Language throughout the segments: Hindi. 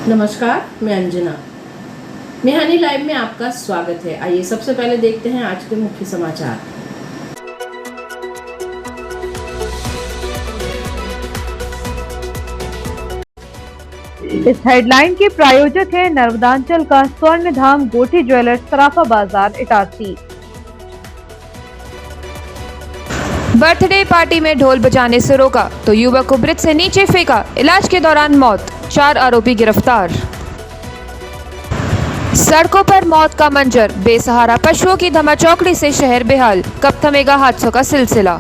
नमस्कार, मैं अंजना। निहानी लाइव में आपका स्वागत है। आइए सबसे पहले देखते हैं आज के मुख्य समाचार। इस हेडलाइन के प्रायोजक है नर्मदांचल का स्वर्ण धाम गोठी ज्वेलर्स, सराफा बाजार, इटारसी। बर्थडे पार्टी में ढोल बजाने से रोका तो युवक को ब्रिज से नीचे फेंका, इलाज के दौरान मौत, 4 आरोपी गिरफ्तार। सड़कों पर मौत का मंजर, बेसहारा पशुओं की धमाचौकड़ी से शहर बेहाल, कब थमेगा हादसों का सिलसिला।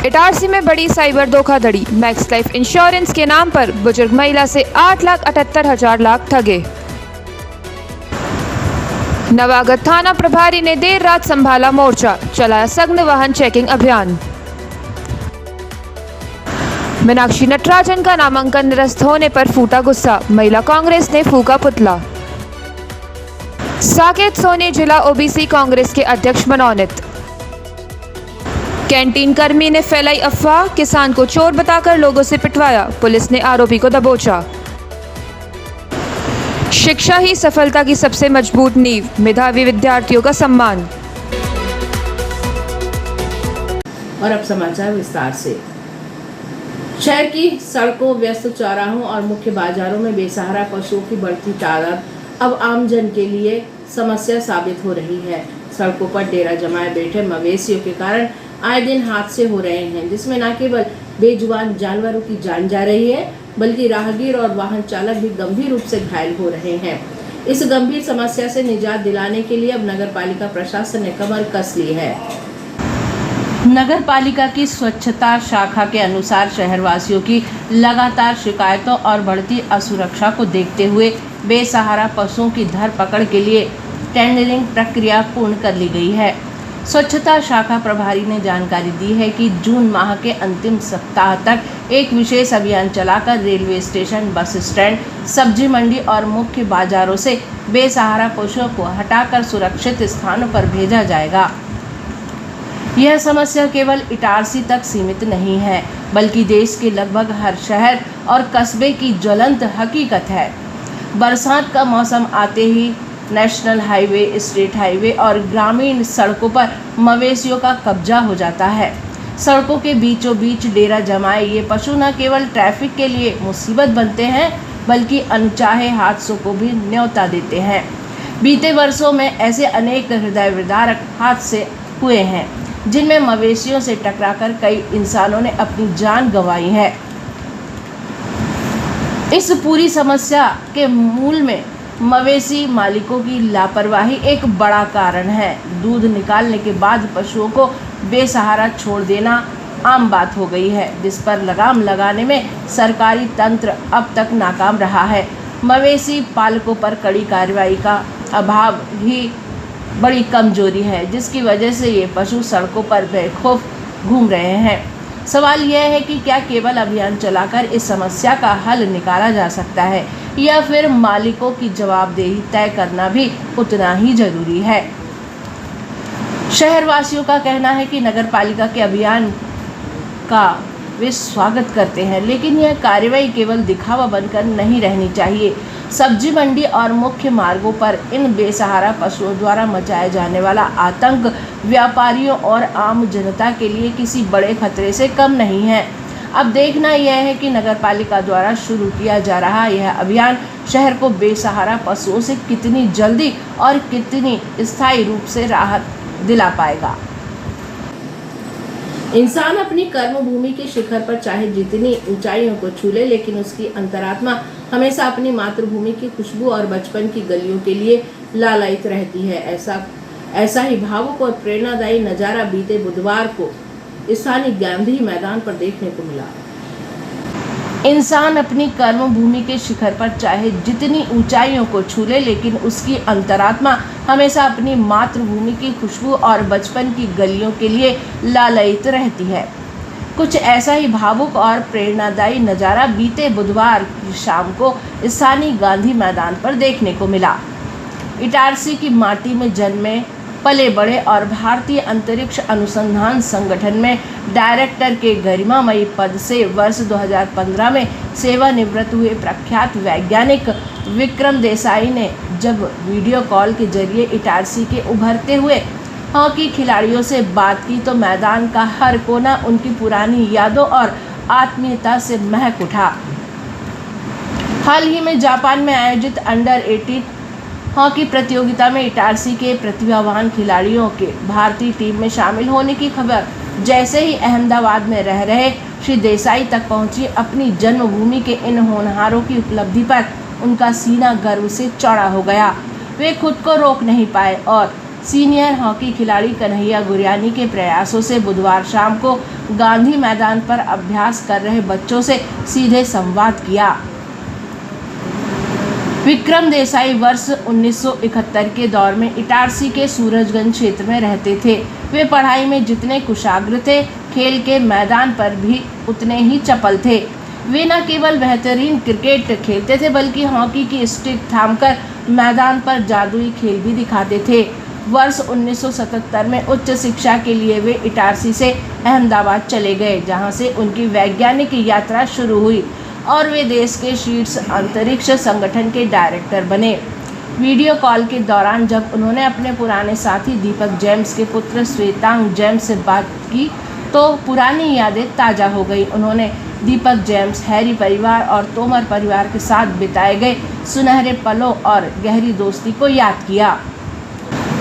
इटारसी में बड़ी साइबर धोखाधड़ी, मैक्स लाइफ इंश्योरेंस के नाम पर बुजुर्ग महिला से 8,78,000 ठगे। नवागत थाना प्रभारी ने देर रात संभाला मोर्चा, चलाया सघन वाहन चेकिंग अभियान। मीनाक्षी नटराजन का नामांकन निरस्त होने पर फूटा गुस्सा, महिला कांग्रेस ने फूका पुतला। साकेत सोनी जिला ओबीसी कांग्रेस के अध्यक्ष मनोनीत। कैंटीन कर्मी ने फैलाई अफवाह, किसान को चोर बताकर लोगों से पिटवाया, पुलिस ने आरोपी को दबोचा। शिक्षा ही सफलता की सबसे मजबूत नींव, मेधावी विद्यार्थियों का सम्मान। और अब समाचार विस्तार से। शहर की सड़कों, व्यस्त चौराहों और मुख्य बाजारों में बेसहारा पशुओं की बढ़ती तादाद अब आमजन के लिए समस्या साबित हो रही है। सड़कों पर डेरा जमाए बैठे मवेशियों के कारण आए दिन हादसे हो रहे हैं, जिसमें न केवल बेजुबान जानवरों की जान जा रही है, बल्कि राहगीर और वाहन चालक भी गंभीर रूप से घायल हो रहे हैं। इस गंभीर समस्या से निजात दिलाने के लिए अब नगर पालिका प्रशासन ने कमर कस ली है। नगर पालिका की स्वच्छता शाखा के अनुसार शहरवासियों की लगातार शिकायतों और बढ़ती असुरक्षा को देखते हुए बेसहारा पशुओं की धरपकड़ के लिए टेंडरिंग प्रक्रिया पूर्ण कर ली गई है। स्वच्छता शाखा प्रभारी ने जानकारी दी है कि जून माह के अंतिम सप्ताह तक एक विशेष अभियान चलाकर रेलवे स्टेशन, बस स्टैंड, सब्जी मंडी और मुख्य बाजारों से बेसहारा पशुओं को हटाकर सुरक्षित स्थानों पर भेजा जाएगा। यह समस्या केवल इटारसी तक सीमित नहीं है, बल्कि देश के लगभग हर शहर और कस्बे की ज्वलंत हकीकत है। बरसात का मौसम आते ही नेशनल हाईवे, स्टेट हाईवे और ग्रामीण सड़कों पर मवेशियों का कब्जा हो जाता है। सड़कों के बीचों बीच डेरा जमाए ये पशु न केवल ट्रैफिक के लिए मुसीबत बनते हैं, बल्कि अनचाहे हादसों को भी न्योता देते हैं। बीते वर्षों में ऐसे अनेक हृदय विदारक हादसे हुए हैं, जिनमें मवेशियों से टकराकर कई इंसानों ने अपनी जान गंवाई है। इस पूरी समस्या के मूल में मवेशी मालिकों की लापरवाही एक बड़ा कारण है। दूध निकालने के बाद पशुओं को बेसहारा छोड़ देना आम बात हो गई है, जिस पर लगाम लगाने में सरकारी तंत्र अब तक नाकाम रहा है। मवेशी पालकों पर कड़ी कार्रवाई का अभाव ही बड़ी कमजोरी है, जिसकी वजह से ये पशु सड़कों पर बेखौफ घूम रहे हैं। सवाल यह है कि क्या केवल अभियान चलाकर इस समस्या का हल निकाला जा सकता है, या फिर मालिकों की जवाबदेही तय करना भी उतना ही जरूरी है। शहरवासियों का कहना है कि नगर पालिका के अभियान का वे स्वागत करते हैं, लेकिन यह कार्रवाई केवल दिखावा बनकर नहीं रहनी चाहिए। सब्जी मंडी और मुख्य मार्गों पर इन बेसहारा पशुओं द्वारा मचाया जाने वाला आतंक व्यापारियों और आम जनता के लिए किसी बड़े खतरे से कम नहीं है। अब देखना यह है कि नगर पालिका द्वारा शुरू किया जा रहा यह अभियान शहर को बेसहारा पशुओं से कितनी जल्दी और कितनी स्थायी रूप से राहत दिला पाएगा। इंसान अपनी कर्मभूमि के शिखर पर चाहे जितनी ऊंचाइयों को छू ले, लेकिन उसकी अंतरात्मा हमेशा अपनी मातृभूमि की खुशबू और बचपन की गलियों के लिए लालायित रहती है। ऐसा ही भावुक और प्रेरणादायी नजारा बीते बुधवार को स्थानीय गांधी मैदान पर देखने को मिला। इंसान अपनी कर्मभूमि के शिखर पर चाहे जितनी ऊंचाइयों को छू ले, लेकिन उसकी अंतरात्मा हमेशा अपनी मातृभूमि की खुशबू और बचपन की गलियों के लिए लालायित रहती है। कुछ ऐसा ही भावुक और प्रेरणादायी नज़ारा बीते बुधवार की शाम को स्थानीय गांधी मैदान पर देखने को मिला। इटारसी की माटी में जन्मे पले बड़े और भारतीय अंतरिक्ष अनुसंधान संगठन में डायरेक्टर के गरिमामयी पद से वर्ष 2015 में सेवानिवृत्त हुए प्रख्यात वैज्ञानिक विक्रम देसाई ने जब वीडियो कॉल के जरिए इटारसी के उभरते हुए हॉकी खिलाड़ियों से बात की तो मैदान का हर कोना उनकी पुरानी यादों और आत्मीयता से महक उठा। हाल ही में जापान में आयोजित अंडर 18 हॉकी प्रतियोगिता में इटारसी के प्रतिभावान खिलाड़ियों के भारतीय टीम में शामिल होने की खबर जैसे ही अहमदाबाद में रह रहे श्री देसाई तक पहुंची, अपनी जन्मभूमि के इन होनहारों की उपलब्धि पर उनका सीना गर्व से चौड़ा हो गया। वे खुद को रोक नहीं पाए और सीनियर हॉकी खिलाड़ी कन्हैया गुरियानी के प्रयासों से बुधवार शाम को गांधी मैदान पर अभ्यास कर रहे बच्चों से सीधे संवाद किया। विक्रम देसाई वर्ष 1971 के दौर में इटारसी के सूरजगंज क्षेत्र में रहते थे। वे पढ़ाई में जितने कुशाग्र थे, खेल के मैदान पर भी उतने ही चपल थे। वे न केवल बेहतरीन क्रिकेट खेलते थे बल्कि हॉकी की स्टिक थामकर मैदान पर जादुई खेल भी दिखाते थे। वर्ष 1977 में उच्च शिक्षा के लिए वे इटारसी से अहमदाबाद चले गए, जहां से उनकी वैज्ञानिक यात्रा शुरू हुई और वे देश के शीर्ष अंतरिक्ष संगठन के डायरेक्टर बने। वीडियो कॉल के दौरान जब उन्होंने अपने पुराने साथी दीपक जेम्स के पुत्र श्वेतांग जेम्स से बात की तो पुरानी यादें ताज़ा हो गई। उन्होंने दीपक जेम्स, हैरी परिवार और तोमर परिवार के साथ बिताए गए सुनहरे पलों और गहरी दोस्ती को याद किया।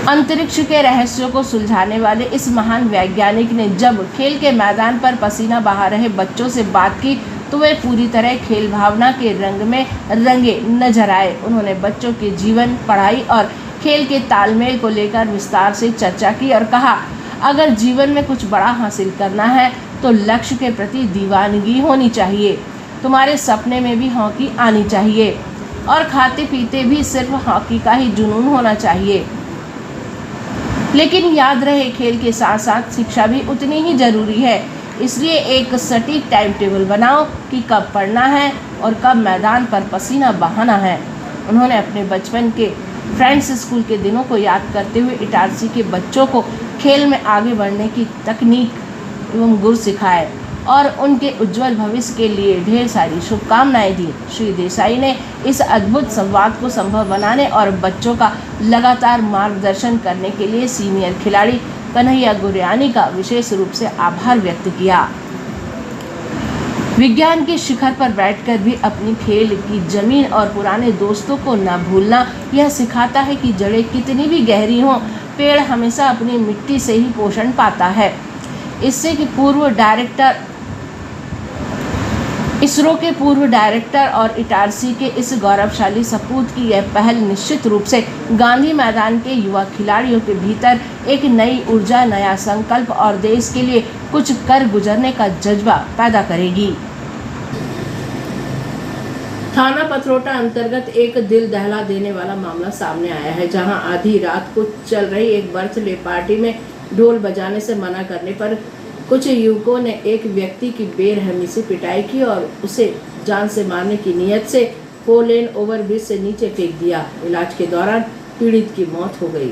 अंतरिक्ष के रहस्यों को सुलझाने वाले इस महान वैज्ञानिक ने जब खेल के मैदान पर पसीना बहा रहे बच्चों से बात की तो वे पूरी तरह खेल भावना के रंग में रंगे नजर आए। उन्होंने बच्चों के जीवन, पढ़ाई और खेल के तालमेल को लेकर विस्तार से चर्चा की और कहा, अगर जीवन में कुछ बड़ा हासिल करना है तो लक्ष्य के प्रति दीवानगी होनी चाहिए। तुम्हारे सपने में भी हॉकी आनी चाहिए और खाते पीते भी सिर्फ हॉकी का ही जुनून होना चाहिए। लेकिन याद रहे, खेल के साथ साथ शिक्षा भी उतनी ही ज़रूरी है। इसलिए एक सटीक टाइम टेबल बनाओ कि कब पढ़ना है और कब मैदान पर पसीना बहाना है। उन्होंने अपने बचपन के फ्रेंड्स स्कूल के दिनों को याद करते हुए इटारसी के बच्चों को खेल में आगे बढ़ने की तकनीक एवं गुर सिखाए और उनके उज्जवल भविष्य के लिए ढेर सारी शुभकामनाएं दी। श्री देसाई ने इस अद्भुत संवाद को संभव बनाने और बच्चों का लगातार मार्गदर्शन करने के लिए सीनियर खिलाड़ी कन्हैया गुरियानी का विशेष रूप से आभार व्यक्त किया। विज्ञान के शिखर पर बैठकर भी अपनी खेल की जमीन और पुराने दोस्तों को न भूलना यह सिखाता है कि जड़ें कितनी भी गहरी हों, पेड़ हमेशा अपनी मिट्टी से ही पोषण पाता है। इसरो के पूर्व डायरेक्टर और इटारसी के इस गौरवशाली सपूत की यह पहल निश्चित रूप से गांधी मैदान के युवा खिलाड़ियों के भीतर एक नई ऊर्जा, नया संकल्प और देश के लिए कुछ कर गुजरने का जज्बा पैदा करेगी। थाना पथरोटा अंतर्गत एक दिल दहला देने वाला मामला सामने आया है, जहां आधी रात को चल रही एक बर्थडे पार्टी में ढोल बजाने से मना करने पर कुछ युवकों ने एक व्यक्ति की बेरहमी से पिटाई की और उसे जान से मारने की नीयत से 4 लेन ओवरब्रिज से नीचे फेंक दिया। इलाज के दौरान पीड़ित की मौत हो गई।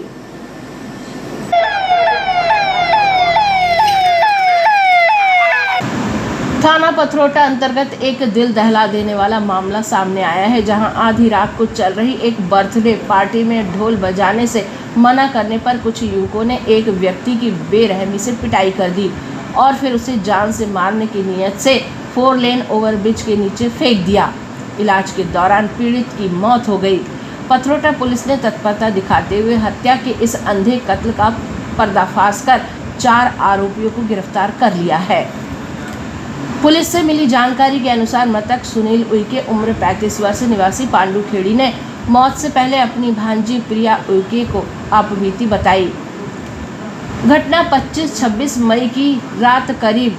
थाना पथरोटा अंतर्गत एक दिल दहला देने वाला मामला सामने आया है, जहां आधी रात को चल रही एक बर्थडे पार्टी में ढोल बजाने से मना करने पर कुछ युवकों ने एक व्यक्ति की बेरहमी से पिटाई कर दी और फिर उसे जान से मारने की नीयत से 4 लेन ओवरब्रिज के नीचे फेंक दिया। इलाज के दौरान पीड़ित की मौत हो गई। पथरोटा पुलिस ने तत्परता दिखाते हुए हत्या के इस अंधे कत्ल का पर्दाफाश कर 4 आरोपियों को गिरफ्तार कर लिया है। पुलिस से मिली जानकारी के अनुसार मृतक सुनील उइके उम्र 35 वर्ष निवासी पांडु खेड़ी ने मौत से पहले अपनी भांजी प्रिया उइके को अपबीती बताई। घटना 25-26 मई की रात करीब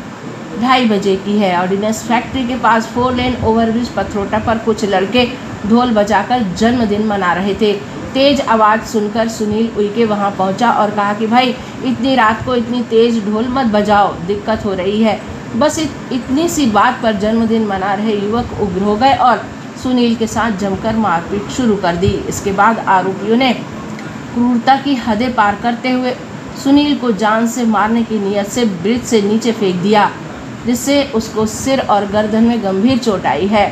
2:30 बजे की है। ऑर्डिनेंस फैक्ट्री के पास 4 लेन ओवरब्रिज पथरोटा पर कुछ लड़के ढोल बजाकर जन्मदिन मना रहे थे। तेज आवाज़ सुनकर सुनील उइके वहां पहुंचा और कहा कि भाई इतनी रात को इतनी तेज ढोल मत बजाओ, दिक्कत हो रही है। बस इतनी सी बात पर जन्मदिन मना रहे युवक उग्र हो गए और सुनील के साथ जमकर मारपीट शुरू कर दी। इसके बाद आरोपियों ने क्रूरता की हदें पार करते हुए सुनील को जान से मारने की नीयत से ब्रिज से नीचे फेंक दिया, जिससे उसको सिर और गर्दन में गंभीर चोट आई है।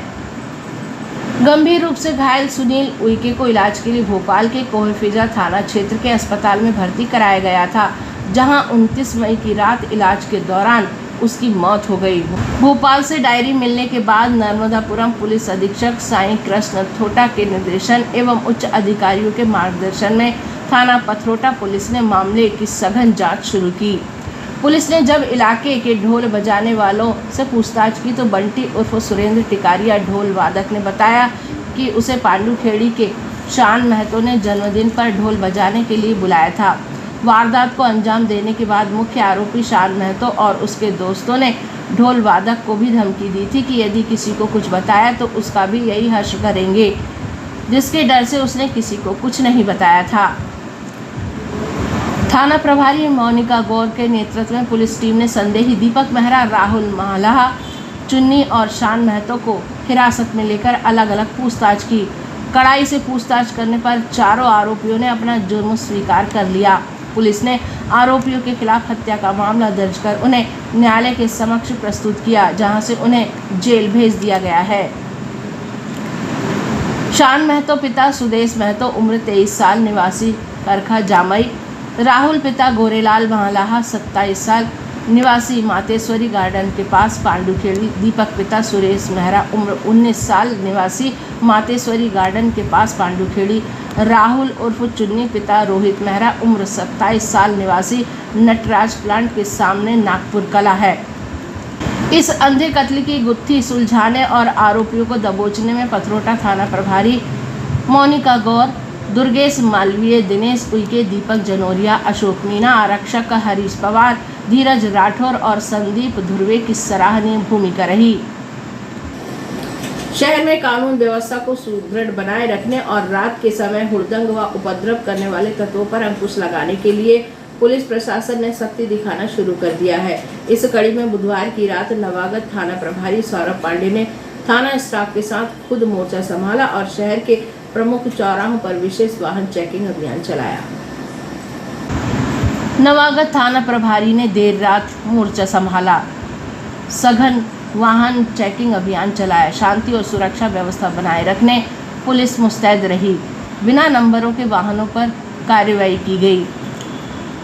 गंभीर रूप से घायल सुनील उइके को इलाज के लिए भोपाल के कोहफिजा थाना क्षेत्र के अस्पताल में भर्ती कराया गया था, जहां 29 मई की रात इलाज के दौरान उसकी मौत हो गई। भोपाल से डायरी मिलने के बाद नर्मदापुरम पुलिस अधीक्षक साईं कृष्ण थोटा के निर्देशन एवं उच्च अधिकारियों के मार्गदर्शन में थाना पथरोटा पुलिस ने मामले की सघन जांच शुरू की। पुलिस ने जब इलाके के ढोल बजाने वालों से पूछताछ की तो बंटी उर्फ सुरेंद्र टिकारिया ढोल वादक ने बताया कि उसे पांडुखेड़ी के शान महतो ने जन्मदिन पर ढोल बजाने के लिए बुलाया था। वारदात को अंजाम देने के बाद मुख्य आरोपी शान महतो और उसके दोस्तों ने ढोल वादक को भी धमकी दी थी कि यदि किसी को कुछ बताया तो उसका भी यही हश्र करेंगे, जिसके डर से उसने किसी को कुछ नहीं बताया था। थाना प्रभारी मोनिका गौर के नेतृत्व में पुलिस टीम ने संदेही दीपक मेहरा, राहुल मालाहा, चुन्नी और शान महतो को हिरासत में लेकर अलग अलग पूछताछ की। कड़ाई से पूछताछ करने पर चारों आरोपियों ने अपना जुर्म स्वीकार कर लिया। पुलिस ने आरोपियों के खिलाफ हत्या का मामला दर्ज कर उन्हें न्यायालय के समक्ष प्रस्तुत किया, जहां से उन्हें जेल भेज दिया गया है। शान महतो पिता सुदेश महतो उम्र 23 साल निवासी करखा जामई, राहुल पिता गोरेलाल महालाहा 27 साल निवासी मातेश्वरी गार्डन के पास पांडुखेड़ी, दीपक पिता सुरेश मेहरा उम्र 19 साल निवासी मातेश्वरी गार्डन के पास पांडुखेड़ी, राहुल उर्फ चुन्नी पिता रोहित मेहरा उम्र 27 साल निवासी नटराज प्लांट के सामने नागपुर कला है। इस अंधे कत्ल की गुत्थी सुलझाने और आरोपियों को दबोचने में पथरोटा थाना प्रभारी मोनिका गौर, दुर्गेश मालवीय, दिनेश उइके, दीपक जनोरिया, अशोक मीना, आरक्षक हरीश पवार, धीरज राठौर और संदीप धुर्वे की सराहनीय भूमिका रही। शहर में कानून व्यवस्था को सुदृढ़ बनाए रखने और रात के समय हुड़दंग व उपद्रव करने वाले तत्वों पर अंकुश लगाने के लिए पुलिस प्रशासन ने सख्ती दिखाना शुरू कर दिया है। इस कड़ी में बुधवार की रात नवागत थाना प्रभारी सौरभ पांडे ने थाना स्टाफ के साथ खुद मोर्चा संभाला और शहर के प्रमुख चौराहों पर विशेष वाहन चेकिंग अभियान चलाया। नवागत थाना प्रभारी ने देर रात मोर्चा संभाला, सघन वाहन चेकिंग अभियान चलाया। शांति और सुरक्षा व्यवस्था बनाए रखने पुलिस मुस्तैद रही। बिना नंबरों के वाहनों पर कार्रवाई की गई।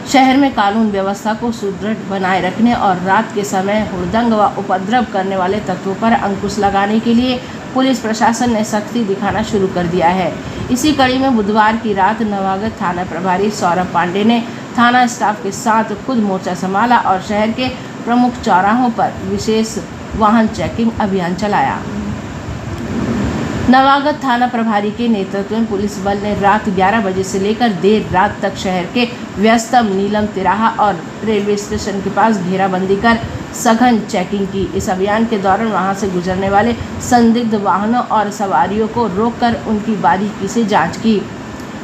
शहर में कानून व्यवस्था को सुदृढ़ बनाए रखने और रात के समय हुड़दंग व उपद्रव करने वाले तत्वों पर अंकुश लगाने के लिए पुलिस प्रशासन ने सख्ती दिखाना शुरू कर दिया है। इसी कड़ी में बुधवार की रात नवागत थाना प्रभारी सौरभ पांडे ने थाना स्टाफ के साथ खुद मोर्चा संभाला और शहर के प्रमुख चौराहों पर विशेष वाहन चेकिंग अभियान चलाया। नवागत थाना प्रभारी के नेतृत्व में पुलिस बल ने रात 11 बजे से लेकर देर रात तक शहर के व्यस्तम नीलम तिराहा और रेलवे स्टेशन के पास घेराबंदी कर सघन चेकिंग की। इस अभियान के दौरान वहां से गुजरने वाले संदिग्ध वाहनों और सवारियों को रोककर उनकी बारीकी से जांच की।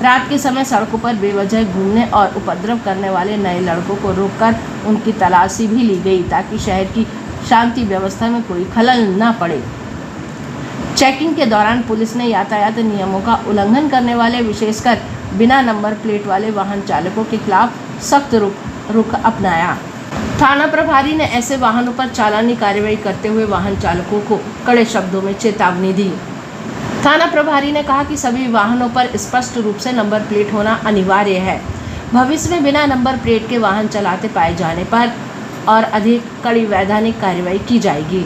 रात के समय सड़कों पर बेवजह घूमने और उपद्रव करने वाले नए लड़कों को रोककर उनकी तलाशी भी ली गई, ताकि शहर की शांति व्यवस्था में कोई खलल न पड़े। चेकिंग के दौरान पुलिस ने यातायात नियमों का उल्लंघन करने वाले, विशेषकर बिना नंबर प्लेट वाले वाहन चालकों के खिलाफ सख्त रुख अपनाया। थाना प्रभारी ने ऐसे वाहनों पर चालानी कार्रवाई करते हुए वाहन चालकों को कड़े शब्दों में चेतावनी दी। थाना प्रभारी ने कहा कि सभी वाहनों पर स्पष्ट रूप से नंबर प्लेट होना अनिवार्य है। भविष्य में बिना नंबर प्लेट के वाहन चलाते पाए जाने पर और अधिक कड़ी वैधानिक कार्रवाई की जाएगी।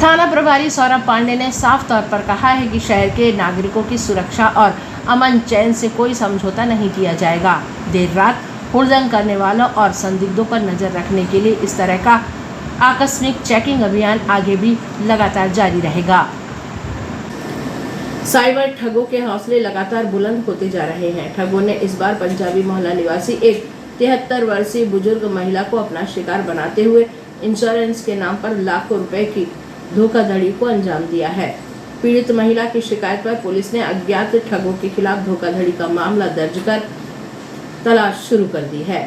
थाना प्रभारी सौरभ पांडे ने साफ तौर पर कहा है कि शहर के नागरिकों की सुरक्षा और अमन चैन से कोई समझौता नहीं किया जाएगा। देर रात हुड़दंग करने वालों और संदिग्धों पर नजर रखने के लिए इस तरह का आकस्मिक चेकिंग अभियान आगे भी लगातार जारी रहेगा। साइबर ठगों के हौसले लगातार बुलंद होते जा रहे हैं। ठगों ने इस बार पंजाबी मोहल्ला निवासी एक 73 वर्षीय बुजुर्ग महिला को अपना शिकार बनाते हुए इंश्योरेंस के नाम पर लाखों रुपए की धोखाधड़ी को अंजाम दिया है। पीड़ित महिला की शिकायत पर पुलिस ने अज्ञात ठगों के खिलाफ धोखाधड़ी का मामला दर्ज कर तलाश शुरू कर दी है।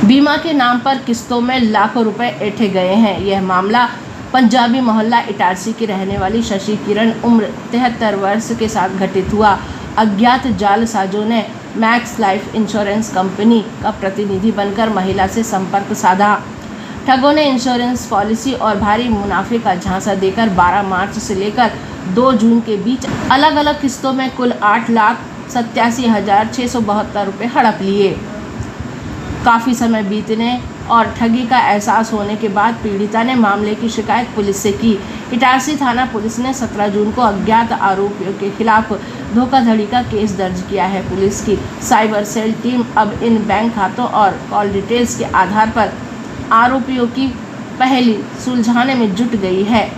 बीमा के नाम पर किस्तों में लाखों रुपए ऐंठे गए हैं। यह मामला पंजाबी मोहल्ला इटारसी की रहने वाली शशि किरण उम्र 73 वर्ष के साथ घटित हुआ। अज्ञात जालसाजों ने मैक्स लाइफ इंश्योरेंस कंपनी का प्रतिनिधि बनकर महिला से संपर्क साधा। ठगों ने इंश्योरेंस पॉलिसी और भारी मुनाफे का झांसा देकर 12 मार्च से लेकर 2 जून के बीच अलग अलग किस्तों में कुल 8,87,672 रुपये हड़प लिए। काफ़ी समय बीतने और ठगी का एहसास होने के बाद पीड़िता ने मामले की शिकायत पुलिस से की। इटारसी थाना पुलिस ने 17 जून को अज्ञात आरोपियों के खिलाफ धोखाधड़ी का केस दर्ज किया है। पुलिस की साइबर सेल टीम अब इन बैंक खातों और कॉल डिटेल्स के आधार पर आरोपियों की पहली सुलझाने में जुट गई है।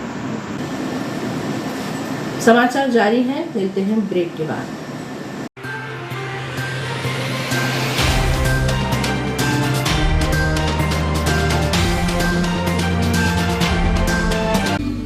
समाचार जारी है, मिलते हैं ब्रेक के बाद।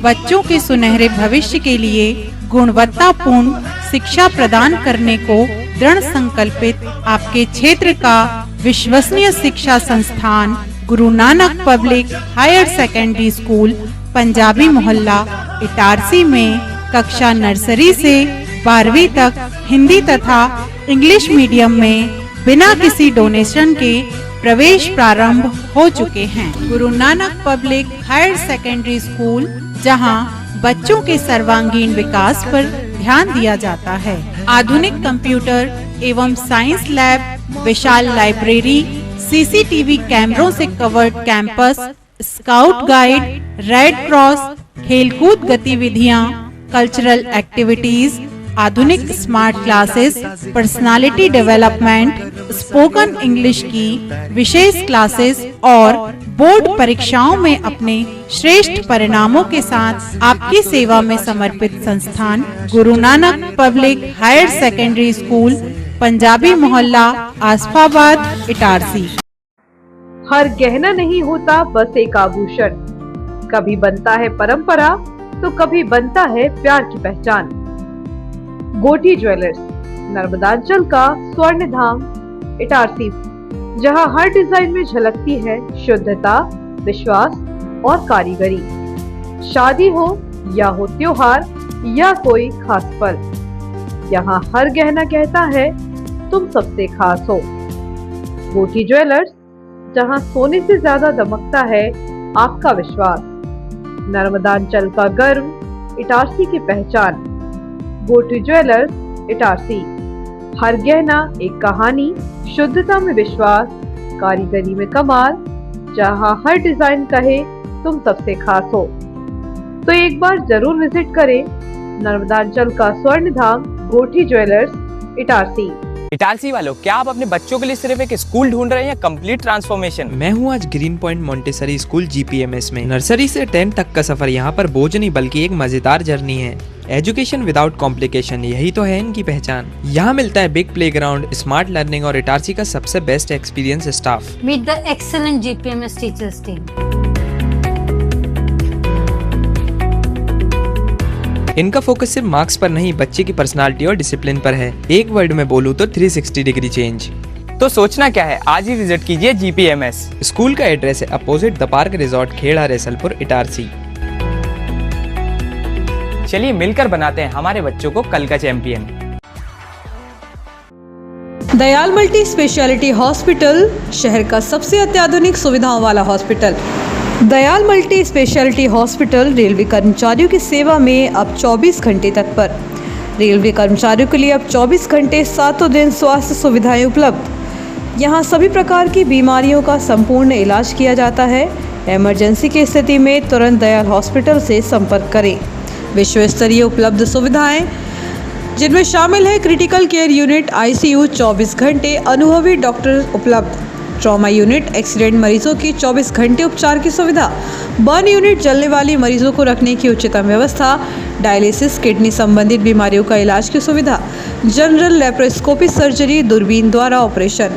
बच्चों के सुनहरे भविष्य के लिए गुणवत्तापूर्ण शिक्षा प्रदान करने को दृढ़ संकल्पित आपके क्षेत्र का विश्वसनीय शिक्षा संस्थान Guru Nanak public higher secondary school Punjabi Mohalla Itarsi में कक्षा नर्सरी से 12वीं तक हिंदी तथा इंग्लिश मीडियम में बिना किसी डोनेशन के प्रवेश प्रारंभ हो चुके हैं। Guru Nanak public higher secondary school, जहां बच्चों के सर्वांगीण विकास पर ध्यान दिया जाता है। आधुनिक कंप्यूटर एवं साइंस लैब, विशाल लाइब्रेरी, सीसीटीवी कैमरों से covered campus, scout guide, red cross, खेलकूद गतिविधियां, कल्चरल एक्टिविटीज, आधुनिक smart classes, personality development, spoken English की विशेष क्लासेस और बोर्ड परीक्षाओं में अपने श्रेष्ठ परिणामों के साथ आपकी सेवा में समर्पित संस्थान Guru Nanak public higher secondary school Punjabi Mohalla Asafabad Itarsi. हर गहना नहीं होता बस एक आभूषण, कभी बनता है परंपरा तो कभी बनता है प्यार की पहचान। गोठी ज्वेलर्स, नर्मदांचल का स्वर्ण धाम इटारसी, जहां हर डिजाइन में झलकती है शुद्धता, विश्वास और कारीगरी। शादी हो या हो त्योहार या कोई खास पल, यहाँ हर गहना कहता है तुम सबसे खास हो। गोठी ज्वेलर्स, जहां सोने से ज्यादा दमकता है आपका विश्वास। नर्मदांचल का गर्व, इटारसी की पहचान। गोठी ज्वेलर्स इटारसी, हर गहना एक कहानी, शुद्धता में विश्वास, कारीगरी में कमाल, जहां हर डिजाइन कहे तुम सबसे खास हो। तो एक बार जरूर विजिट करें नर्मदांचल का स्वर्ण धाम गोठी ज्वेलर्स इटारसी। इटारसी वालों, क्या आप अपने बच्चों के लिए सिर्फ एक स्कूल ढूंढ रहे हैं या कंप्लीट ट्रांसफॉर्मेशन? मैं हूँ आज green point Montessori school GPMS में। नर्सरी से 10th तक का सफर यहाँ पर बोझ नहीं बल्कि एक मजेदार जर्नी है। एजुकेशन विदाउट कॉम्प्लिकेशन, यही तो है इनकी पहचान। यहाँ मिलता है बिग प्लेग्राउंड, स्मार्ट लर्निंग और इटारसी का सबसे best experience staff. Meet the excellent GPMS teachers team. इनका फोकस सिर्फ मार्क्स पर नहीं, बच्चे की पर्सनालिटी और डिसिप्लिन पर है। एक वर्ड में बोलूँ तो 360 डिग्री चेंज। तो सोचना क्या है, आज ही विजिट कीजिए GPMS। स्कूल का एड्रेस है opposite the park resort, Kheda, Resalpur, Itarsi. चलिए मिलकर बनाते हैं हमारे बच्चों को कल का champion. Dayal multi speciality hospital, शहर का सबसे अत्याधुनिक सुविधाओं वाला hospital. Dayal multi speciality hospital railway कर्मचारियों की सेवा में अब 24 घंटे तत्पर। रेलवे कर्मचारियों के लिए अब 24 घंटे 7 दिन स्वास्थ्य सुविधाएं उपलब्ध। यहाँ सभी प्रकार की बीमारियों का संपूर्ण इलाज किया जाता है। इमरजेंसी की स्थिति में तुरंत दयाल हॉस्पिटल से संपर्क करें। विश्व स्तरीय उपलब्ध सुविधाएं, जिनमें शामिल है क्रिटिकल केयर यूनिट, ICU 24 घंटे, अनुभवी डॉक्टर उपलब्ध, ट्रॉमा यूनिट, एक्सीडेंट मरीजों की 24 घंटे उपचार की सुविधा, बर्न यूनिट, जलने वाली मरीजों को रखने की उच्चतम व्यवस्था, डायलिसिस, किडनी संबंधित बीमारियों का इलाज की सुविधा, जनरल लेप्रोस्कोपी सर्जरी, दूरबीन द्वारा ऑपरेशन,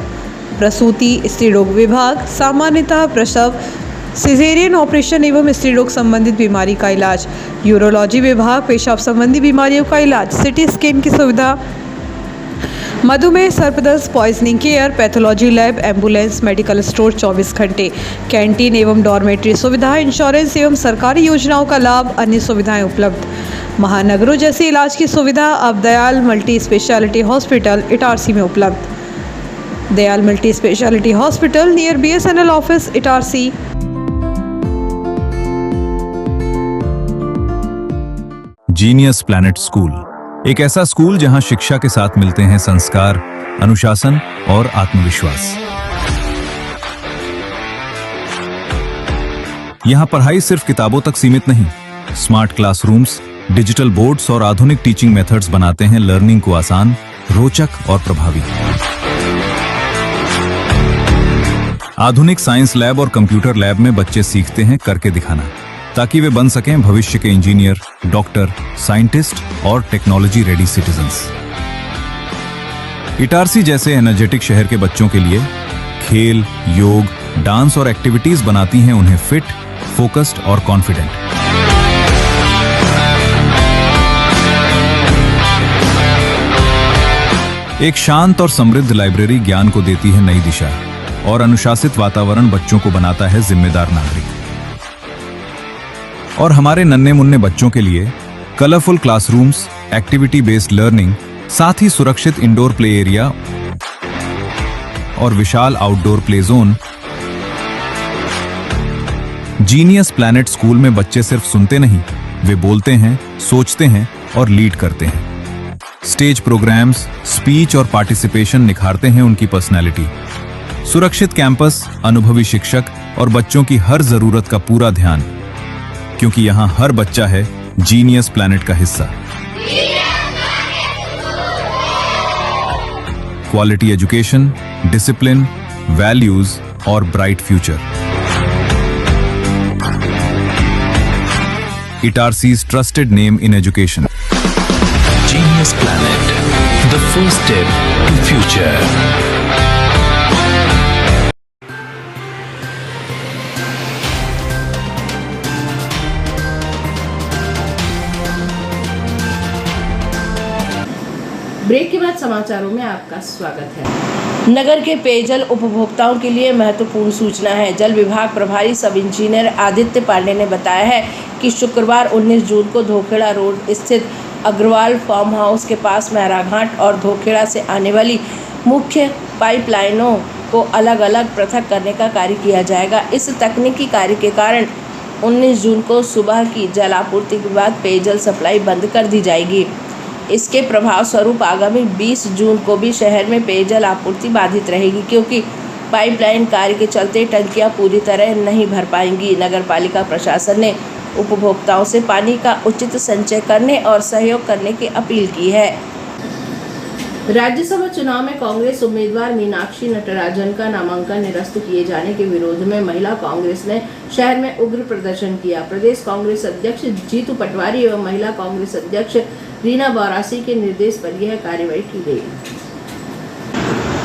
प्रसूति, स्त्री रोग विभाग, सामान्यतः प्रसव, सिजेरियन ऑपरेशन एवं स्त्री रोग संबंधित बीमारी का इलाज, यूरोलॉजी विभाग, पेशाब संबंधी बीमारियों का इलाज, सिटी स्कैन की सुविधा, मधुमेह, सर्पदंश, poisoning care, pathology lab, ambulance, medical store 24 घंटे, कैंटीन एवं डॉर्मेट्री सुविधा, इंश्योरेंस एवं सरकारी योजनाओं का लाभ, अन्य सुविधाएं उपलब्ध। महानगरों जैसी इलाज की सुविधा अब Dayal multi speciality hospital Itarsi में उपलब्ध। Dayal multi speciality hospital near BSNL office Itarsi. Genius planet school, एक ऐसा स्कूल जहां शिक्षा के साथ मिलते हैं संस्कार, अनुशासन और आत्मविश्वास। यहां पढ़ाई सिर्फ किताबों तक सीमित नहीं, स्मार्ट क्लासरूम्स, डिजिटल बोर्ड्स और आधुनिक टीचिंग मेथड्स बनाते हैं लर्निंग को आसान, रोचक और प्रभावी। आधुनिक साइंस लैब और कंप्यूटर लैब में बच्चे सीखते हैं करके दिखाना, ताकि वे बन सकें भविष्य के इंजीनियर, डॉक्टर, साइंटिस्ट और टेक्नोलॉजी रेडी सिटीजन्स। इटारसी जैसे एनर्जेटिक शहर के बच्चों के लिए खेल, योग, डांस और एक्टिविटीज बनाती हैं उन्हें फिट, फोकस्ड और कॉन्फिडेंट। एक शांत और समृद्ध लाइब्रेरी ज्ञान को देती है नई दिशा और अनुशासित वातावरण बच्चों को बनाता है जिम्मेदार नागरिक। और हमारे नन्हे मुन्ने बच्चों के लिए colourful classrooms, activity based learning, साथ ही सुरक्षित इंडोर प्ले एरिया और विशाल outdoor play zone. Genius planet school में बच्चे सिर्फ सुनते नहीं, वे बोलते हैं, सोचते हैं और लीड करते हैं। स्टेज प्रोग्राम्स, स्पीच और पार्टिसिपेशन निखारते हैं उनकी पर्सनैलिटी। सुरक्षित कैंपस, अनुभवी शिक्षक और बच्चों की हर जरूरत का पूरा ध्यान, क्योंकि यहां हर बच्चा है जीनियस प्लैनेट का हिस्सा। क्वालिटी एजुकेशन, डिसिप्लिन, वैल्यूज और bright future. Itarsi's trusted name in education. Genius Planet, the first step to future. Break के बाद समाचारों में आपका स्वागत है। नगर के पेयजल उपभोक्ताओं के लिए महत्वपूर्ण सूचना है। जल विभाग प्रभारी सब इंजीनियर आदित्य पांडे ने बताया है कि शुक्रवार 19 जून को धोखेड़ा रोड स्थित अग्रवाल फार्म हाउस के पास महराघाट और धोखेड़ा से आने वाली मुख्य पाइपलाइनों को अलग अलग पृथक करने का कार्य किया जाएगा। इस तकनीकी कार्य के कारण 19 जून को सुबह की जल आपूर्ति के बाद पेयजल सप्लाई बंद कर दी जाएगी। इसके प्रभाव स्वरूप आगामी 20 जून को भी शहर में पेयजल आपूर्ति बाधित रहेगी, क्योंकि पाइपलाइन कार्य के चलते टंकियां पूरी तरह नहीं भर पाएंगी। नगरपालिका प्रशासन ने उपभोक्ताओं से पानी का उचित संचय करने और सहयोग करने की अपील की है। राज्यसभा चुनाव में कांग्रेस उम्मीदवार मीनाक्षी नटराजन का नामांकन निरस्त किए जाने के विरोध में महिला कांग्रेस ने शहर में उग्र प्रदर्शन किया। प्रदेश कांग्रेस अध्यक्ष जीतू पटवारी एवं महिला कांग्रेस अध्यक्ष रीना बौरासी के निर्देश पर यह कार्रवाई की गई।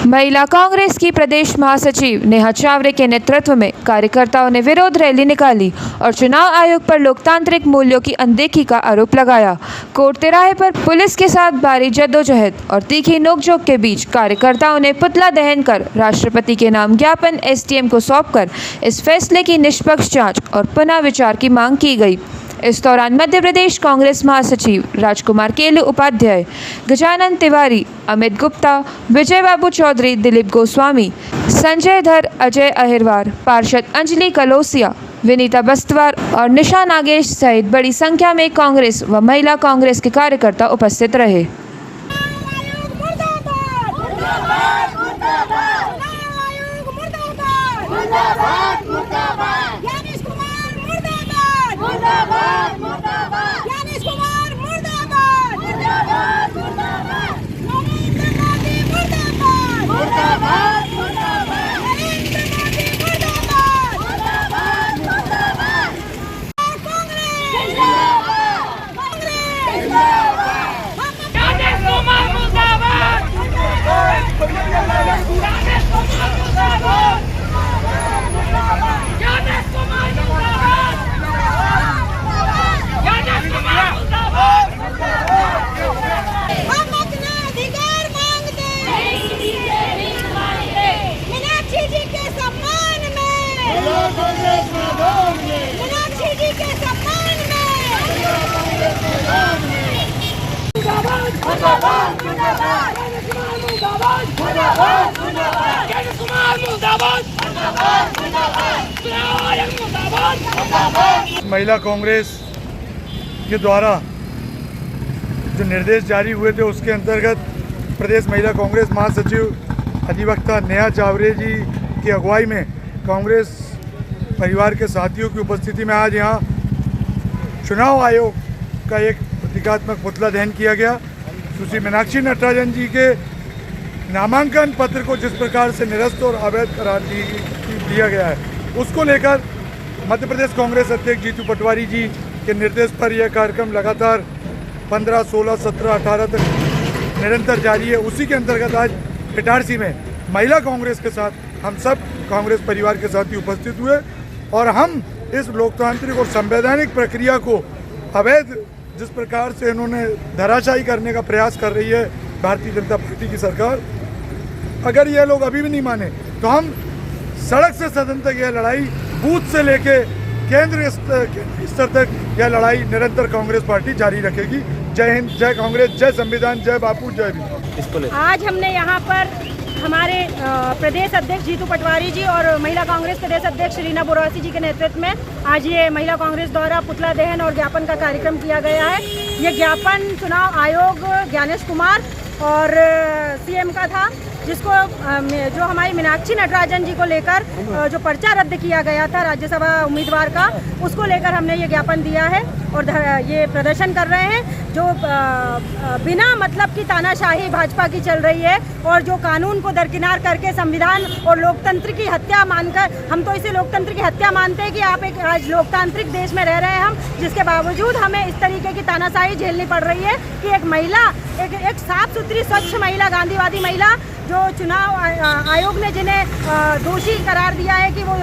महिला कांग्रेस की प्रदेश महासचिव नेहा चावरे के नेतृत्व में कार्यकर्ताओं ने विरोध रैली निकाली और चुनाव आयोग पर लोकतांत्रिक मूल्यों की अनदेखी का आरोप लगाया। कोर्ट तिराहे पर पुलिस के साथ भारी जद्दोजहद और तीखी नोकझोंक के बीच कार्यकर्ताओं ने पुतला दहन कर राष्ट्रपति के नाम ज्ञापन SDM को सौंपकर इस फैसले की निष्पक्ष जांच और पुनः विचार की मांग की गई। इस दौरान मध्य प्रदेश कांग्रेस महासचिव राजकुमार केलू उपाध्याय, गजानन तिवारी, अमित गुप्ता, विजय बाबू चौधरी, दिलीप गोस्वामी, संजय धर, अजय अहिरवार, पार्षद अंजलि कलोसिया, विनीता बस्तवार और निशा नागेश सहित बड़ी संख्या में कांग्रेस व महिला कांग्रेस के कार्यकर्ता उपस्थित रहे। महिला कांग्रेस के द्वारा जो निर्देश जारी हुए थे उसके अंतर्गत प्रदेश महिला कांग्रेस महासचिव अधिवक्ता नेहा चावरे जी की अगुवाई में कांग्रेस परिवार के साथियों की उपस्थिति में आज यहाँ चुनाव आयोग का एक प्रतीकात्मक पुतला दहन किया गया। सुश्री मीनाक्षी नटराजन जी के नामांकन पत्र को जिस प्रकार से निरस्त और अवैध करार दिया गया है उसको लेकर मध्य प्रदेश कांग्रेस अध्यक्ष जीतू पटवारी जी के निर्देश पर यह कार्यक्रम लगातार 15, 16, 17, 18 तक निरंतर जारी है। उसी के अंतर्गत आज इटारसी में महिला कांग्रेस के साथ हम सब कांग्रेस परिवार के साथी उपस्थित हुए और हम इस लोकतांत्रिक और संवैधानिक प्रक्रिया को अवैध जिस प्रकार से इन्होंने धराशायी करने का प्रयास कर रही है भारतीय जनता पार्टी की सरकार, अगर ये लोग अभी भी नहीं माने तो हम सड़क से सदन तक यह लड़ाई, बूथ से लेके केंद्र स्तर तक यह लड़ाई निरंतर कांग्रेस पार्टी जारी रखेगी। जय हिंद, जय कांग्रेस, जय संविधान, जय बापू, जय भीम। आज हमने यहाँ पर हमारे प्रदेश अध्यक्ष जीतू पटवारी जी और महिला कांग्रेस प्रदेश अध्यक्ष रीना बोरासी जी के नेतृत्व में आज ये महिला कांग्रेस द्वारा पुतला दहन और ज्ञापन का कार्यक्रम किया गया है। ये ज्ञापन चुनाव आयोग ज्ञानेश कुमार और सीएम का था, जिसको जो हमारी मीनाक्षी नटराजन जी को लेकर जो पर्चा रद्द किया गया था राज्यसभा उम्मीदवार का, उसको लेकर हमने ये ज्ञापन दिया है और ये प्रदर्शन कर रहे हैं। जो बिना मतलब की तानाशाही भाजपा की चल रही है और जो कानून को दरकिनार करके संविधान और लोकतंत्र की हत्या मानकर, हम तो इसे लोकतंत्र की हत्या मानते हैं कि आप एक आज लोकतांत्रिक देश में रह रहे हैं हम, जिसके बावजूद हमें इस तरीके की तानाशाही झेलनी पड़ रही है कि एक महिला, एक साफ सुथरी स्वच्छ महिला, गांधीवादी महिला, जो चुनाव आयोग ने जिन्हें दोषी करार दिया है कि वो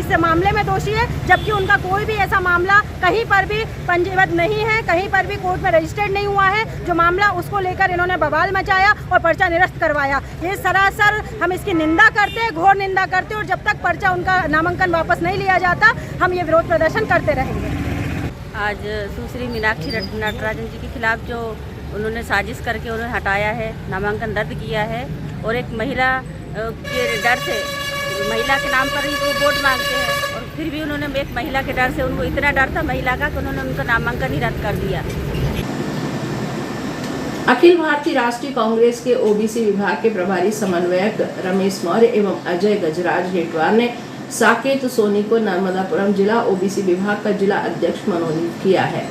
इस मामले में दोषी है, जबकि उनका कोई भी ऐसा मामला कहीं पर भी पंजीबद्ध नहीं है, कहीं पर भी कोर्ट में रजिस्टर्ड नहीं हुआ है। जो मामला, उसको लेकर इन्होंने बवाल मचाया और पर्चा निरस्त करवाया। ये सरासर हम इसकी निंदा करते हैं, घोर निंदा करते हैं और जब तक पर्चा, उनका नामांकन वापस नहीं लिया जाता, हम ये विरोध प्रदर्शन करते रहेंगे। आज सुश्री मीनाक्षी नटराजन जी के खिलाफ जो उन्होंने साजिश करके उन्हें हटाया है, नामांकन रद्द किया है और एक महिला के डर से, महिला के नाम पर ही वो वोट मांगते हैं और फिर भी उन्होंने एक महिला के डर से, उनको इतना डर था महिला का कि उन्होंने उनका नामांकन ही रद्द कर दिया। अखिल भारतीय राष्ट्रीय कांग्रेस के ओबीसी विभाग के प्रभारी समन्वयक रमेश मौर्य एवं अजय गजराज हेटवार ने साकेत सोनी को नर्मदापुरम जिला ओबीसी विभाग का जिला अध्यक्ष मनोनीत किया है।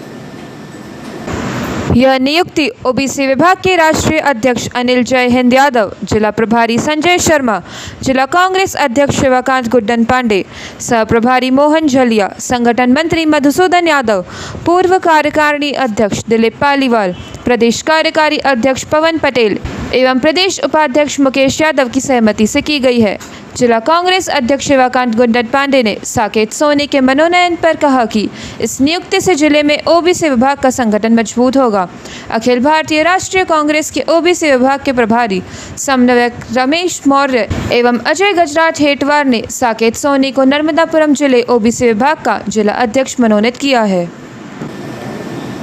यह नियुक्ति ओबीसी विभाग के राष्ट्रीय अध्यक्ष अनिल जय हिंद यादव, जिला प्रभारी संजय शर्मा, जिला कांग्रेस अध्यक्ष शिवाकांत गुड्डन पांडे, सह प्रभारी मोहन झलिया, संगठन मंत्री मधुसूदन यादव, पूर्व कार्यकारिणी अध्यक्ष दिलीप पालीवाल, प्रदेश कार्यकारी अध्यक्ष पवन पटेल एवं प्रदेश उपाध्यक्ष मुकेश यादव की सहमति से की गई है। जिला कांग्रेस अध्यक्ष शिवाकांत गुड्डन पांडे ने साकेत सोनी के मनोनयन पर कहा कि इस नियुक्ति से जिले में ओबीसी विभाग का संगठन मजबूत होगा। अखिल भारतीय राष्ट्रीय कांग्रेस के ओबीसी विभाग के प्रभारी समन्वयक रमेश मौर्य एवं अजय गजराज हेटवार ने साकेत सोनी को नर्मदापुरम जिले ओबीसी विभाग का जिला अध्यक्ष मनोनीत किया है।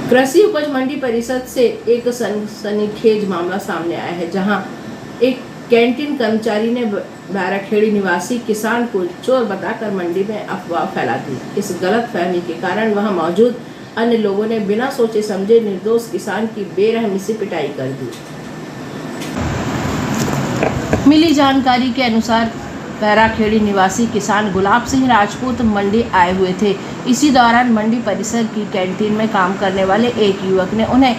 कृषि उपज मंडी परिषद से एक सनसनीखेज मामला सामने आया है, जहां एक कैंटीन कर्मचारी ने बैराखेड़ी निवासी किसान को चोर बताकर मंडी में अफवाह फैला दी। इस गलत फहमी के कारण वहां मौजूद अन्य लोगों ने बिना सोचे समझे निर्दोष किसान की बेरहमी से पिटाई कर दी। मिली जानकारी के अनुसार बैराखेड़ी निवासी किसान गुलाब सिंह राजपूत मंडी आए हुए थे। इसी दौरान मंडी परिसर की कैंटीन में काम करने वाले एक युवक ने उन्हें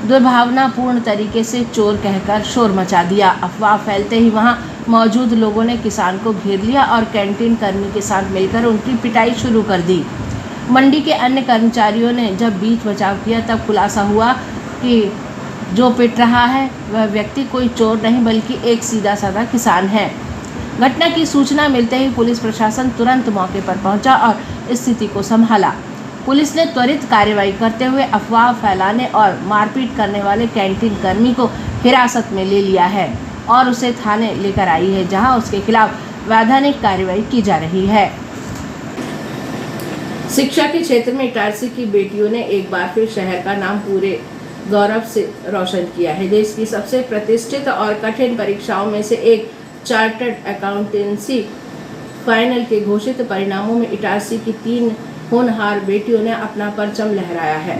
दुर्भावनापूर्ण तरीके से चोर कहकर शोर मचा दिया। अफवाह फैलते ही वहां मौजूद लोगों ने किसान को घेर लिया और कैंटीन कर्मी के साथ मिलकर उनकी पिटाई शुरू कर दी। मंडी के अन्य कर्मचारियों ने जब बीच बचाव किया तब खुलासा हुआ कि जो पिट रहा है वह व्यक्ति कोई चोर नहीं बल्कि एक सीधा साधा किसान है। घटना की सूचना मिलते ही पुलिस प्रशासन तुरंत मौके पर पहुंचा और स्थिति को संभाला। पुलिस ने त्वरित कार्रवाई करते हुए अफवाह फैलाने और मारपीट करने वाले कैंटीन कर्मी को हिरासत में ले लिया है और उसे थाने लेकर आई है, जहां उसके खिलाफ वैधानिक कार्रवाई की जा रही है। शिक्षा के क्षेत्र में इटारसी की बेटियों ने एक बार फिर शहर का नाम पूरे गौरव से रोशन किया है। देश की सबसे प्रतिष्ठित और कठिन परीक्षाओं में से एक चार्टर्ड अकाउंटेंसी फाइनल के घोषित परिणामों में इटारसी की 3 होनहार बेटियों ने अपना परचम लहराया है।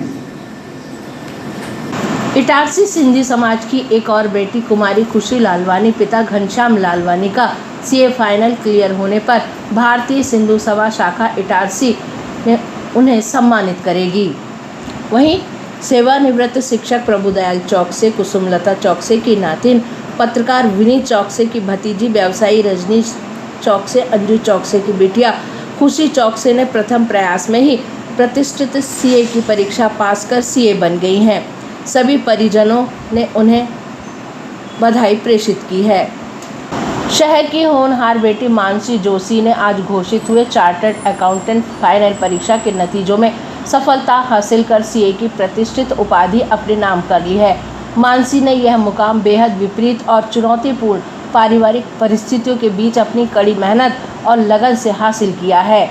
इटारसी सिंधी समाज की एक और बेटी कुमारी खुशी लालवानी पिता घनश्याम लालवानी का सीए फाइनल क्लियर होने पर भारतीय सिंधु सभा शाखा इटारसी ने उन्हें सम्मानित करेगी। वहीं सेवानिवृत्त शिक्षक प्रभुदयाल चौकसे, कुसुमलता चौकसे की नातिन पत्रकार विनीत चौकसे की भतीजी, व्यवसायी रजनी चौकसे, अंजू चौकसे की बिटिया खुशी चौकसे ने प्रथम प्रयास में ही प्रतिष्ठित सीए की परीक्षा पास कर सीए बन गई हैं। सभी परिजनों ने उन्हें बधाई प्रेषित की है। शहर की होनहार बेटी मानसी जोशी ने आज घोषित हुए चार्टर्ड अकाउंटेंट फाइनल परीक्षा के नतीजों में सफलता हासिल कर सीए की प्रतिष्ठित उपाधि अपने नाम कर ली है। मानसी ने यह मुकाम बेहद विपरीत और चुनौतीपूर्ण पारिवारिक परिस्थितियों के बीच अपनी कड़ी मेहनत और लगन से हासिल किया है।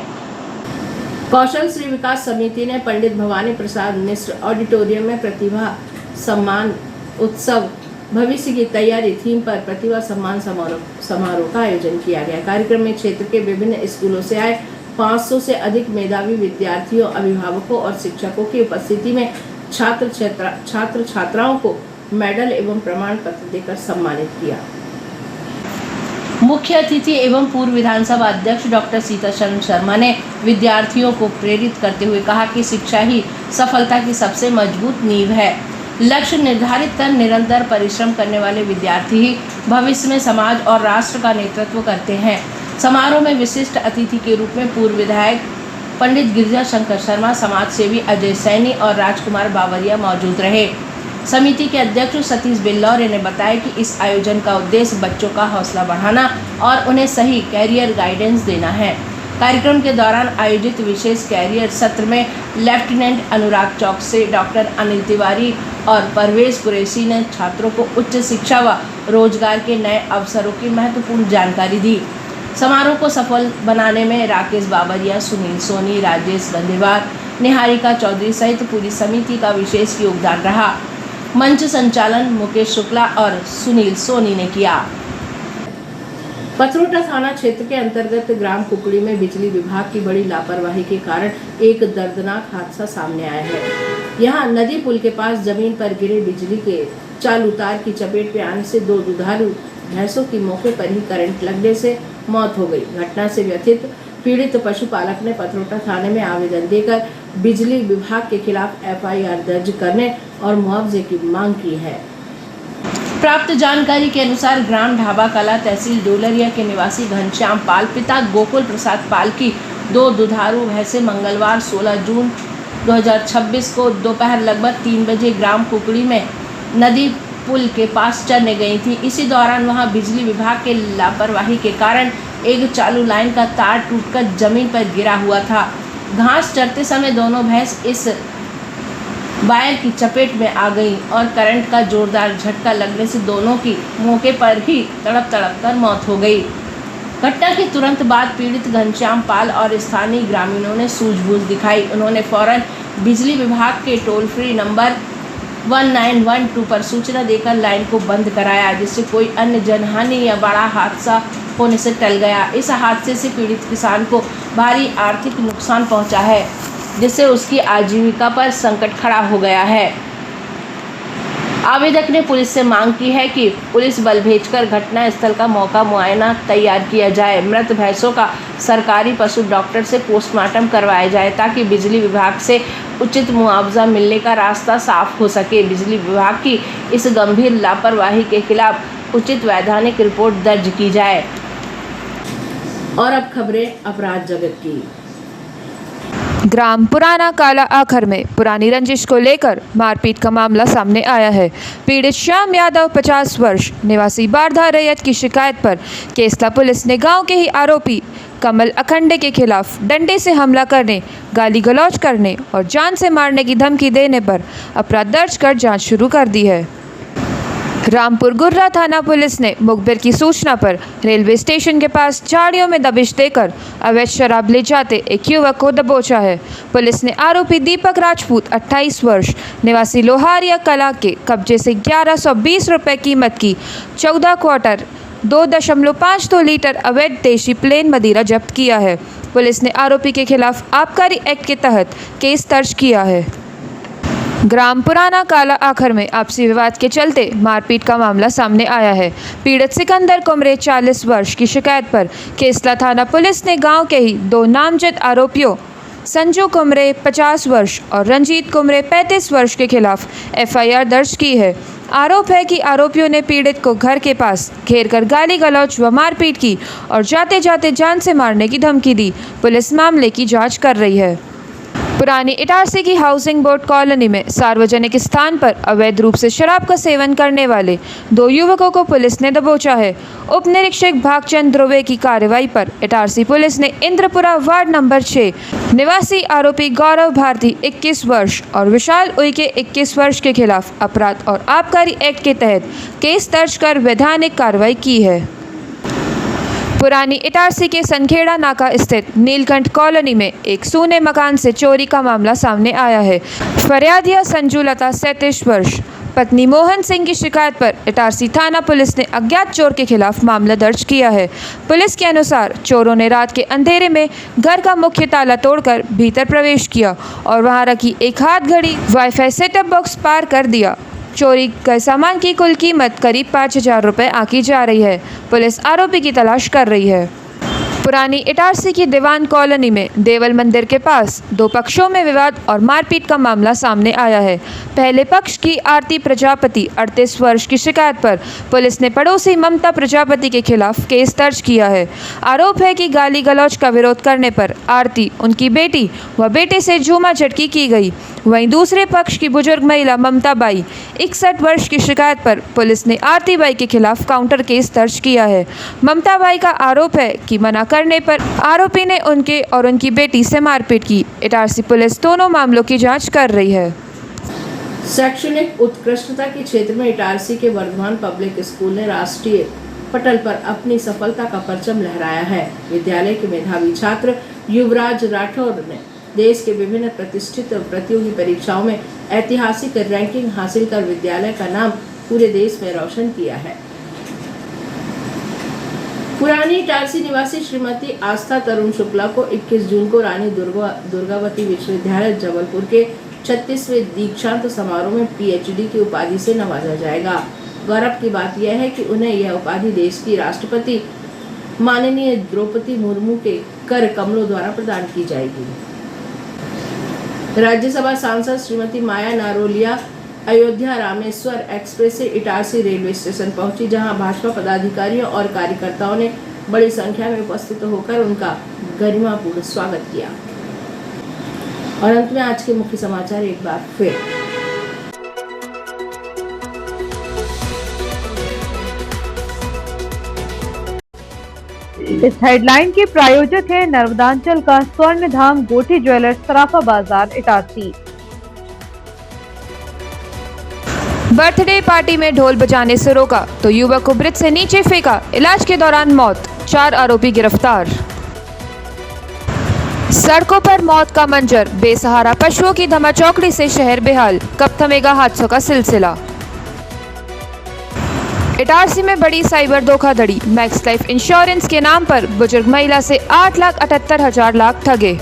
कौशल श्री विकास समिति ने पंडित भवानी प्रसाद मिश्र ऑडिटोरियम में प्रतिभा सम्मान उत्सव भविष्य की तैयारी थीम पर प्रतिभा सम्मान समारोह का आयोजन किया गया। कार्यक्रम में क्षेत्र के विभिन्न स्कूलों से आए 500 से अधिक मेधावी विद्यार्थियों, अभिभावकों और शिक्षकों की उपस्थिति में छात्र छात्राओं को मेडल एवं प्रमाण पत्र देकर सम्मानित किया। मुख्य अतिथि एवं पूर्व विधानसभा अध्यक्ष डॉक्टर सीताचरण शर्मा ने विद्यार्थियों को प्रेरित करते हुए कहा कि शिक्षा ही सफलता की सबसे मजबूत नींव है। लक्ष्य निर्धारित कर निरंतर परिश्रम करने वाले विद्यार्थी ही भविष्य में समाज और राष्ट्र का नेतृत्व करते हैं। समारोह में विशिष्ट अतिथि के रूप में पूर्व विधायक पंडित गिरिजा शंकर शर्मा, समाज सेवी अजय सैनी और राजकुमार बावरिया मौजूद रहे। समिति के अध्यक्ष सतीश बिल्लौरे ने बताया कि इस आयोजन का उद्देश्य बच्चों का हौसला बढ़ाना और उन्हें सही कैरियर गाइडेंस देना है। कार्यक्रम के दौरान आयोजित विशेष कैरियर सत्र में लेफ्टिनेंट अनुराग चौकसे, डॉक्टर अनिल तिवारी और परवेज कुरैशी ने छात्रों को उच्च शिक्षा व रोजगार के नए अवसरों की महत्वपूर्ण जानकारी दी। समारोह को सफल बनाने में राकेश बाबरिया, सुनील सोनी, राजेश गंधेवार, निहारिका चौधरी सहित पूरी समिति का विशेष योगदान रहा। मंच संचालन मुकेश शुक्ला और सुनील सोनी ने किया। पथरोटा थाना क्षेत्र के अंतर्गत ग्राम कुकड़ी में बिजली विभाग की बड़ी लापरवाही के कारण एक दर्दनाक हादसा सामने आया है। यहां नदी पुल के पास जमीन पर गिरे बिजली के चालू तार की चपेट में आने से 2 दुधारू भैंसों की मौके पर ही करंट लगने से मौत हो गई। घटना से व्यथित पीड़ित पशुपालक ने पथरोटा थाने में आवेदन देकर बिजली विभाग के खिलाफ एफआईआर दर्ज करने और मुआवजे की मांग की है। प्राप्त जानकारी के अनुसार ग्राम ढाबा कला तहसील डोलरिया के निवासी घनश्याम पाल पिता गोकुल प्रसाद पाल की 2 दुधारू भैंसें मंगलवार 16 जून 2026 को दोपहर लगभग 3 बजे ग्राम कुकड़ी में नदी पुल के पास चरने गई थी। इसी दौरान वहां बिजली विभाग के लापरवाही के कारण एक चालू लाइन का तार टूटकर जमीन पर गिरा हुआ था। घास चरते समय दोनों भैंस इस वायर की चपेट में आ गई और करंट का जोरदार झटका लगने से दोनों की मौके पर ही तड़प कर मौत हो गई। घटना के तुरंत बाद पीड़ित घनश्याम पाल और स्थानीय ग्रामीणों ने सूझबूझ दिखाई। उन्होंने फौरन बिजली विभाग के टोल फ्री नंबर 1912 पर सूचना देकर लाइन को बंद कराया, जिससे कोई अन्य जनहानि या बड़ा हादसा होने से टल गया। इस हादसे से पीड़ित किसान को भारी आर्थिक नुकसान पहुंचा है, जिससे उसकी आजीविका पर संकट खड़ा हो गया है। आवेदक ने पुलिस से मांग की है कि पुलिस बल भेजकर घटना स्थल का मौका मुआयना तैयार किया जाए। मृत भैंसों का सरकारी पशु डॉक्टर से पोस्टमार्टम करवाया जाए ताकि बिजली विभाग से उचित मुआवजा मिलने का रास्ता साफ हो सके। बिजली विभाग की इस गंभीर लापरवाही के खिलाफ उचित वैधानिक रिपोर्ट दर्ज की जाए। और अब खबरें अपराध जगत की। ग्राम पुराना काला आखर में पुरानी रंजिश को लेकर मारपीट का मामला सामने आया है। पीड़ित श्याम यादव 50 वर्ष निवासी बारधा रैयत की शिकायत पर केसला पुलिस ने गांव के ही आरोपी कमल अखंडे के खिलाफ डंडे से हमला करने, गाली गलौज करने और जान से मारने की धमकी देने पर अपराध दर्ज कर जांच शुरू कर दी है। रामपुर गुर्रा थाना पुलिस ने मुखबिर की सूचना पर रेलवे स्टेशन के पास झाड़ियों में दबिश देकर अवैध शराब ले जाते एक युवक को दबोचा है। पुलिस ने आरोपी दीपक राजपूत 28 वर्ष निवासी लोहारिया कला के कब्जे से 1120 रुपये कीमत की 14 क्वार्टर 2.52 लीटर अवैध देशी प्लेन मदिरा जब्त किया है। पुलिस ने आरोपी के खिलाफ आबकारी एक्ट के तहत केस दर्ज किया है। ग्राम पुराना काला आखर में आपसी विवाद के चलते मारपीट का मामला सामने आया है। पीड़ित सिकंदर कुमरे 40 वर्ष की शिकायत पर केसला थाना पुलिस ने गांव के ही 2 नामजद आरोपियों संजू कुमरे 50 वर्ष और रंजीत कुमरे 35 वर्ष के खिलाफ FIR दर्ज की है। आरोप है कि आरोपियों ने पीड़ित को घर के पास घेर कर गाली गलौज व मारपीट की और जाते जाते जान से मारने की धमकी दी। पुलिस मामले की जांच कर रही है। पुरानी इटारसी की हाउसिंग बोर्ड कॉलोनी में सार्वजनिक स्थान पर अवैध रूप से शराब का सेवन करने वाले 2 युवकों को पुलिस ने दबोचा है। उप निरीक्षक भागचंद ध्रुवे की कार्रवाई पर इटारसी पुलिस ने इंद्रपुरा वार्ड नंबर 6 निवासी आरोपी गौरव भारती 21 वर्ष और विशाल उइके 21 वर्ष के खिलाफ अपराध और आबकारी एक्ट के तहत केस दर्ज कर वैधानिक कार्रवाई की है। पुरानी इटारसी के सनखेड़ा नाका स्थित नीलकंठ कॉलोनी में एक सूने मकान से चोरी का मामला सामने आया है। फरियादिया संजू लता 37 वर्ष पत्नी मोहन सिंह की शिकायत पर इटारसी थाना पुलिस ने अज्ञात चोर के खिलाफ मामला दर्ज किया है। पुलिस के अनुसार चोरों ने रात के अंधेरे में घर का मुख्य ताला तोड़कर भीतर प्रवेश किया और वहां रखी एक हाथ घड़ी वाईफाई सेटअप बॉक्स पार कर दिया। चोरी गए सामान की कुल कीमत करीब 5,000 रुपये आंकी जा रही है। पुलिस आरोपी की तलाश कर रही है। पुरानी इटारसी की दीवान कॉलोनी में देवल मंदिर के पास 2 पक्षों में विवाद और मारपीट का मामला सामने आया है। पहले पक्ष की आरती प्रजापति 38 वर्ष की शिकायत पर पुलिस ने पड़ोसी ममता प्रजापति के खिलाफ केस दर्ज किया है। आरोप है कि गाली गलौज का विरोध करने पर आरती, उनकी बेटी व बेटे से झूमा झटकी की गई। वहीं दूसरे पक्ष की बुजुर्ग महिला ममता बाई 61 वर्ष की शिकायत पर पुलिस ने आरती बाई के खिलाफ काउंटर केस दर्ज किया है। ममता बाई का आरोप है कि मना करने पर आरोपी ने उनके और उनकी बेटी से मारपीट की। इटारसी पुलिस दोनों मामलों की जांच कर रही है। शैक्षणिक उत्कृष्टता के क्षेत्र में इटारसी के वर्धमान पब्लिक स्कूल ने राष्ट्रीय पटल पर अपनी सफलता का परचम लहराया है। विद्यालय के मेधावी छात्र युवराज राठौर ने देश के विभिन्न प्रतिष्ठित प्रतियोगी परीक्षाओं में ऐतिहासिक रैंकिंग हासिल कर विद्यालय का नाम पूरे देश में रोशन किया है। पुरानी इटारसी निवासी श्रीमती आस्था तरुण शुक्ला को 21 जून को रानी दुर्गावती विश्वविद्यालय जबलपुर के 36वें दीक्षांत समारोह में PhD की उपाधि से नवाजा जाएगा। गौरव की बात यह है कि उन्हें यह उपाधि देश की राष्ट्रपति माननीय द्रौपदी मुर्मू के कर कमलों द्वारा प्रदान की जाएगी। राज्यसभा सांसद श्रीमती माया नारोलिया अयोध्या रामेश्वर एक्सप्रेस से इटारसी रेलवे स्टेशन पहुंची, जहां भाजपा पदाधिकारियों और कार्यकर्ताओं ने बड़ी संख्या में उपस्थित होकर उनका गरिमापूर्ण स्वागत किया। और अंत में आज के मुख्य समाचार एक बार फिर। इस हेडलाइन के प्रायोजक है नर्मदांचल का स्वर्ण धाम गोठी ज्वेलर्स सराफा बाजार इटारसी। बर्थडे पार्टी में ढोल बजाने से रोका तो युवक को ब्रिज से नीचे फेंका, इलाज के दौरान मौत, 4 आरोपी गिरफ्तार। सड़कों पर मौत का मंजर, बेसहारा पशुओं की धमाचौकड़ी से शहर बेहाल, कब थमेगा हादसों का सिलसिला। इटारसी में बड़ी साइबर धोखाधड़ी, मैक्स लाइफ इंश्योरेंस के नाम पर बुजुर्ग महिला से 8,78,000 ठगे।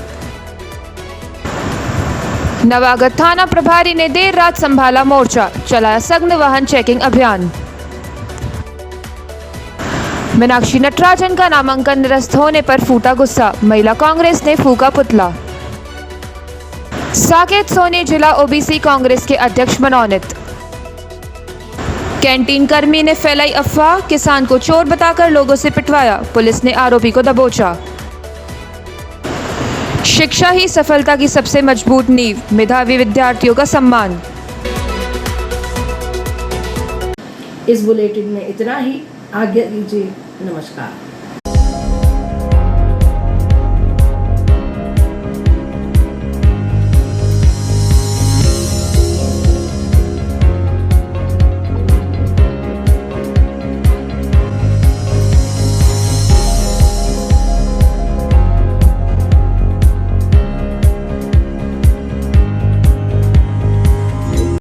नवागत थाना प्रभारी ने देर रात संभाला मोर्चा, चलाया सघन वाहन चेकिंग अभियान। मीनाक्षी नटराजन का नामांकन निरस्त होने पर फूटा गुस्सा, महिला कांग्रेस ने फूका पुतला। साकेत सोनी जिला ओबीसी कांग्रेस के अध्यक्ष मनोनीत। कैंटीन कर्मी ने फैलाई अफवाह, किसान को चोर बताकर लोगों से पिटवाया, पुलिस ने आरोपी को दबोचा। शिक्षा ही सफलता की सबसे मजबूत नींव, मेधावी विद्यार्थियों का सम्मान। इस बुलेटिन में इतना ही। आज्ञा दीजिए, नमस्कार।